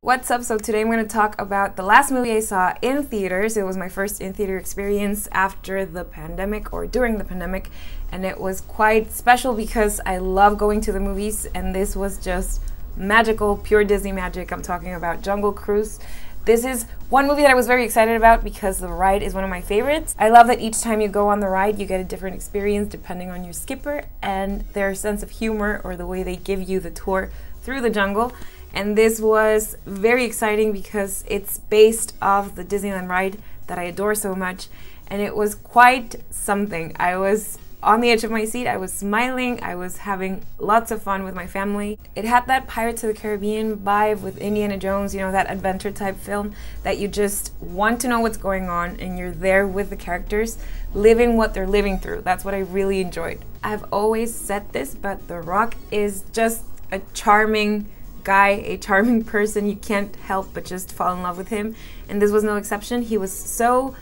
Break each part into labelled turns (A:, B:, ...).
A: What's up? So today I'm going to talk about the last movie I saw in theaters. It was my first in-theater experience after the pandemic or during the pandemic, and it was quite special because I love going to the movies, and this was just magical, pure Disney magic. I'm talking about Jungle Cruise. This is one movie that I was very excited about because the ride is one of my favorites. I love that each time you go on the ride, you get a different experience depending on your skipper and their sense of humor or the way they give you the tour through the jungle. And this was very exciting because it's based off the Disneyland ride that I adore so much, and it was quite something. I was on the edge of my seat, I was smiling, I was having lots of fun with my family. It had that Pirates of the Caribbean vibe with Indiana Jones, you know, that adventure type film that you just want to know what's going on and you're there with the characters, living what they're living through. That's what I really enjoyed. I've always said this, but The Rock is just a charming guy, a charming person. You can't help but just fall in love with him, and this was no exception. He was so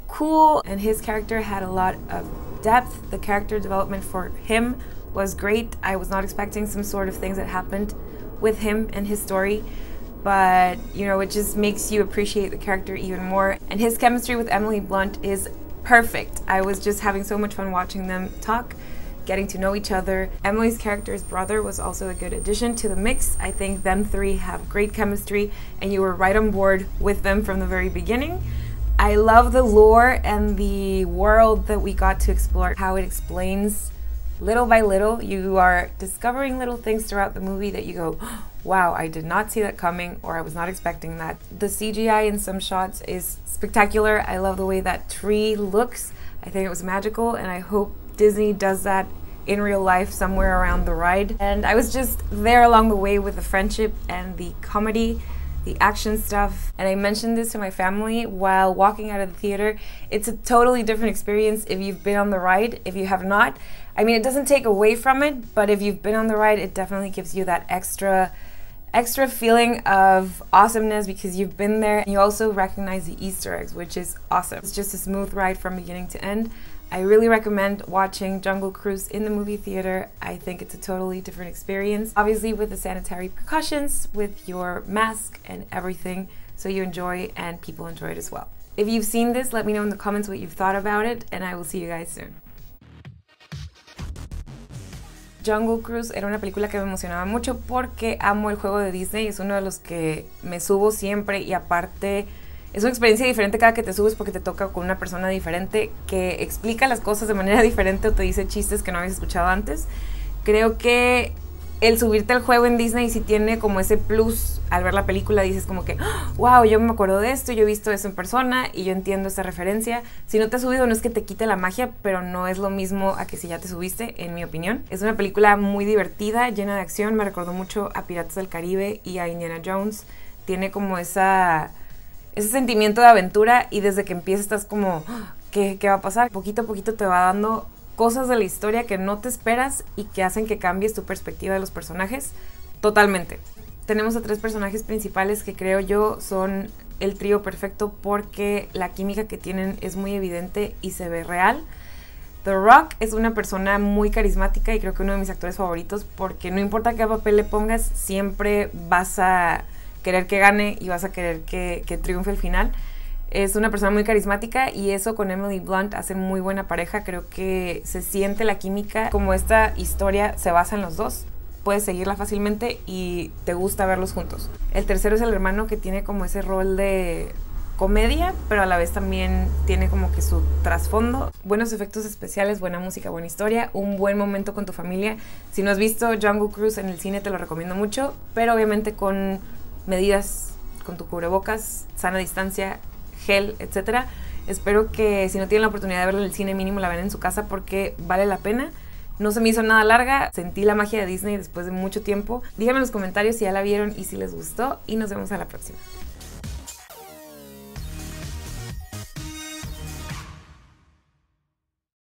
A: cool and his character had a lot of depth. The character development for him was great. I was not expecting some sort of things that happened with him and his story, but you know, it just makes you appreciate the character even more, and his chemistry with Emily Blunt is perfect. I was just having so much fun watching them talk, getting to know each other. Emily's character's brother was also a good addition to the mix. I think them three have great chemistry and you were right on board with them from the very beginning. I love the lore and the world that we got to explore, how it explains little by little. You are discovering little things throughout the movie that you go, wow, I did not see that coming, or I was not expecting that. The CGI in some shots is spectacular. I love the way that tree looks. I think it was magical, and I hope Disney does that in real life somewhere around the ride. And I was just there along the way with the friendship and the comedy, the action stuff. And I mentioned this to my family while walking out of the theater. It's a totally different experience if you've been on the ride. If you have not, I mean, it doesn't take away from it, but if you've been on the ride, it definitely gives you that extra feeling of awesomeness because you've been there, and you also recognize the Easter eggs, which is awesome. It's just a smooth ride from beginning to end. I really recommend watching Jungle Cruise in the movie theater. I think it's a totally different experience, obviously with the sanitary precautions, with your mask and everything, so you enjoy and people enjoy it as well. If you've seen this, let me know in the comments what you've thought about it, and I will see you guys soon. Jungle Cruise era una película que me emocionaba mucho porque amo el juego de Disney, es uno de los que me subo siempre, y aparte es una experiencia diferente cada que te subes porque te toca con una persona diferente que explica las cosas de manera diferente o te dice chistes que no habías escuchado antes. Creo que el subirte al juego en Disney sí tiene como ese plus. Al ver la película dices como que, wow, yo me acuerdo de esto, yo he visto eso en persona y yo entiendo esta referencia. Si no te has subido, no es que te quite la magia, pero no es lo mismo a que si ya te subiste, en mi opinión. Es una película muy divertida, llena de acción. Me recordó mucho a Piratas del Caribe y a Indiana Jones. Tiene como ese sentimiento de aventura, y desde que empieza estás como, ¿qué va a pasar? Poquito a poquito te va dando cosas de la historia que no te esperas y que hacen que cambies tu perspectiva de los personajes totalmente. Tenemos a tres personajes principales que creo yo son el trío perfecto porque la química que tienen es muy evidente y se ve real. The Rock es una persona muy carismática y creo que uno de mis actores favoritos porque no importa qué papel le pongas, siempre vas a querer que gane y vas a querer que triunfe al final. Es una persona muy carismática y eso con Emily Blunt hace muy buena pareja. Creo que se siente la química. Como esta historia se basa en los dos, puedes seguirla fácilmente y te gusta verlos juntos. El tercero es el hermano, que tiene como ese rol de comedia, pero a la vez también tiene como que su trasfondo. Buenos efectos especiales, buena música, buena historia, un buen momento con tu familia. Si no has visto Jungle Cruise en el cine, te lo recomiendo mucho, pero obviamente con medidas, con tu cubrebocas, sana distancia, gel, etc. Espero que si no tienen la oportunidad de verla en el cine, mínimo la ven en su casa porque vale la pena. No se me hizo nada larga, sentí la magia de Disney después de mucho tiempo. Díganme en los comentarios si ya la vieron y si les gustó, y nos vemos a la próxima.